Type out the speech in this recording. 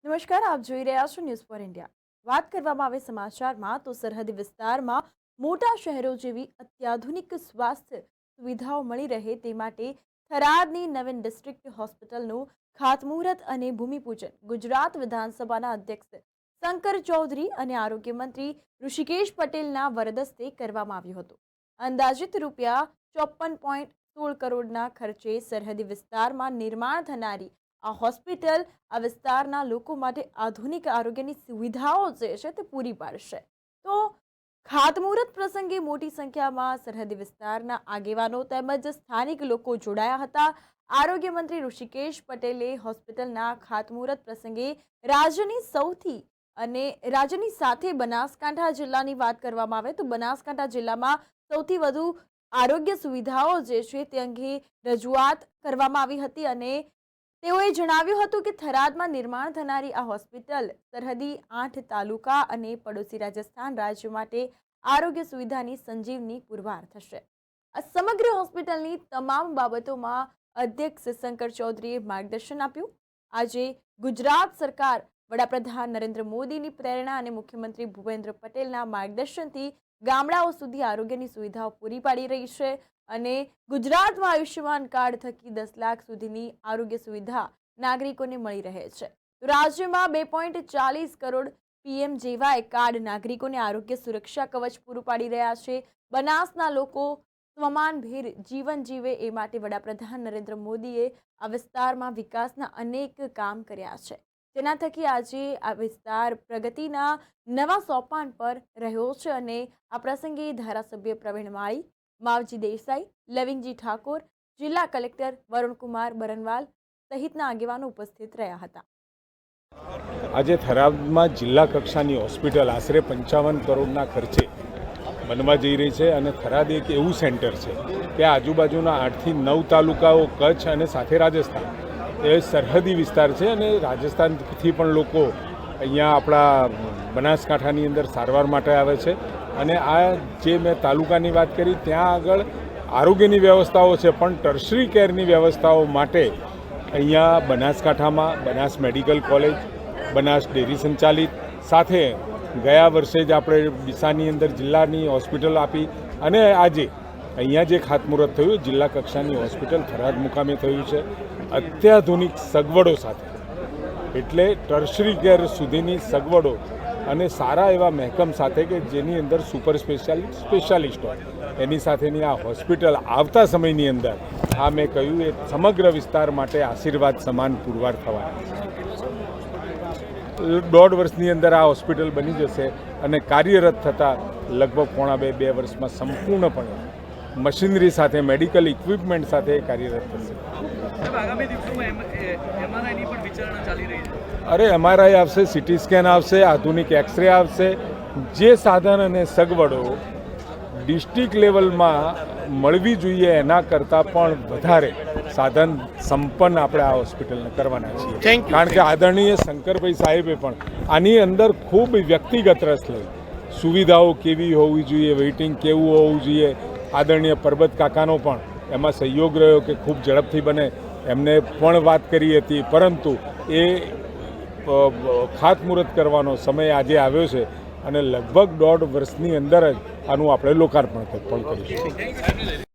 નમસ્કાર, આપ જોઈ રહ્યા છો ન્યૂઝ ફોર ઇન્ડિયા। વાત કરવામાં આવે સમાચારમાં તો સરહદી વિસ્તારમાં મોટા શહેરો જેવી અત્યાધુનિક સ્વાસ્થ્ય સુવિધાઓ મળી રહે તે માટે થરાદની નવીન ડિસ્ટ્રિક્ટ હોસ્પિટલનું ખાતમુહૂર્ત અને ભૂમિપૂજન ગુજરાત વિધાનસભાના અધ્યક્ષ શંકર ચૌધરી અને આરોગ્ય મંત્રી ઋષિકેશ પટેલના વરદસ્તે કરવામાં આવ્યું હતું। અંદાજિત રૂપિયા 54.16 કરોડના ખર્ચે સરહદી વિસ્તારમાં નિર્માણ થનારી આ હોસ્પિટલ આ વિસ્તારના લોકો માટે આધુનિક આરોગ્યની સુવિધાઓ જે છે તે પૂરી પાડશે। તો ખાતમુહૂર્ત પ્રસંગે મોટી સંખ્યામાં સરહદી વિસ્તારના આગેવાનો તેમજ સ્થાનિક લોકો જોડાયા હતા। આરોગ્ય મંત્રી ઋષિકેશ પટેલે હોસ્પિટલના ખાતમુહૂર્ત પ્રસંગે રાજ્યની સાથે બનાસકાંઠા જિલ્લાની વાત કરવામાં આવે તો બનાસકાંઠા જિલ્લામાં સૌથી વધુ આરોગ્ય સુવિધાઓ જે છે તે અંગે રજૂઆત કરવામાં આવી હતી અને તેઓએ જણાવ્યું હતું કે થરાદમાં નિર્માણ થનારી આ હોસ્પિટલ સરહદી 8 તાલુકા અને પડોશી રાજસ્થાન રાજ્ય માટે આરોગ્ય સુવિધાની સંજીવની પુરવાર થશે। આ સમગ્ર હોસ્પિટલની તમામ બાબતોમાં અધ્યક્ષ શંકર ચૌધરીએ માર્ગદર્શન આપ્યું। આજે ગુજરાત સરકાર વડાપ્રધાન નરેન્દ્ર મોદીની પ્રેરણા અને મુખ્યમંત્રી ભૂપેન્દ્ર પટેલના માર્ગદર્શનથી ગામડાઓ સુધી આરોગ્યની સુવિધાઓ પૂરી પાડી રહી છે અને ગુજરાતમાં આયુષ્યમાન કાર્ડ થકી 10 લાખ સુધીની આરોગ્ય સુવિધા નાગરિકોને મળી રહે છે। તો રાજ્યમાં 2.40 કરોડ પીએમજેવાય કાર્ડ નાગરિકોને આરોગ્ય સુરક્ષા કવચ પૂરું પાડી રહ્યા છે। બનાસના લોકો સ્વમાનભેર જીવન જીવે એ માટે વડાપ્રધાન નરેન્દ્ર મોદીએ આ વિસ્તારમાં વિકાસના અનેક કામ કર્યા છે, જેના થકી આજે આ વિસ્તાર પ્રગતિના નવા સોપાન પર રહ્યો છે અને આ પ્રસંગે ધારાસભ્ય પ્રવીણ માળી, માવજી દેસાઈ, લવિંગજી ઠાકોર, જિલ્લા કલેક્ટર વરુણકુમાર બરનવાલ સહિતના આગેવાનો ઉપસ્થિત રહ્યા હતા। આજે થરાદમાં જિલ્લા કક્ષાની હોસ્પિટલ આશરે 55 કરોડના ખર્ચે બનવા જઈ રહી છે અને થરાદ એક એવું સેન્ટર છે કે આજુબાજુના 8 થી 9 તાલુકાઓ કચ્છ અને સાથે રાજસ્થાન એ સરહદી વિસ્તાર છે અને રાજસ્થાનથી પણ લોકો અહીંયા આપણા બનાસકાંઠાની અંદર સારવાર માટે આવે છે અને આ જે મેં તાલુકાની વાત કરી ત્યાં આગળ આરોગ્યની વ્યવસ્થાઓ છે પણ ટર્શરી કેરની વ્યવસ્થાઓ માટે અહીંયા બનાસકાંઠામાં Banas medical college, Banas dairy સંચાલિત સાથે ગયા વર્ષે જ આપણે ડીસાની અંદર જિલ્લાની હોસ્પિટલ આપી અને આજે અહીંયા જે ખાતમુહૂર્ત થયું જિલ્લા કક્ષાની હોસ્પિટલ થરાદ મુકામે થયું છે અત્યાધુનિક સગવડો સાથે, એટલે ટર્શરી કેર સુધીની સગવડો અને સારા એવા મહેકમ સાથે કે જેની અંદર સુપર સ્પેશિયાલિસ્ટ હોય એની સાથેની આ હોસ્પિટલ આવતા સમયની અંદર આ મેં કહ્યું એ સમગ્ર વિસ્તાર માટે આશીર્વાદ સમાન પુરવાર થવાના છે। 1.5 વર્ષની અંદર આ હોસ્પિટલ બની જશે અને કાર્યરત થતાં લગભગ 1.5-2 વર્ષમાં સંપૂર્ણપણે મશીનરી સાથે મેડિકલ ઇક્વિપમેન્ટ સાથે કાર્યરત થશે। અરે એમઆરઆઈ આવશે, સિટી સ્કેન આવશે, આધુનિક એક્સરે આવશે, જે સાધન અને સગવડો ડિસ્ટ્રિક્ટ લેવલમાં મળવી જોઈએ એના કરતાં પણ વધારે સાધન સંપન્ન આપણે આ હોસ્પિટલને કરવાના છીએ। કારણ કે આદરણીય શંકરભાઈ સાહેબે પણ આની અંદર ખૂબ વ્યક્તિગત રસ લઈ સુવિધાઓ કેવી હોવી જોઈએ, વેઇટિંગ કેવું હોવું જોઈએ, આદરણીય પરબત કાકાનો પણ એમાં સહયોગ રહ્યો કે ખૂબ ઝડપથી બને એમને પણ વાત કરી હતી, પરંતુ એ ખાતમુહૂર્ત કરવાનો સમય આજે આવ્યો છે અને લગભગ 1.5 વર્ષની અંદર જ આનું આપણે લોકાર્પણ પણ કરીશું।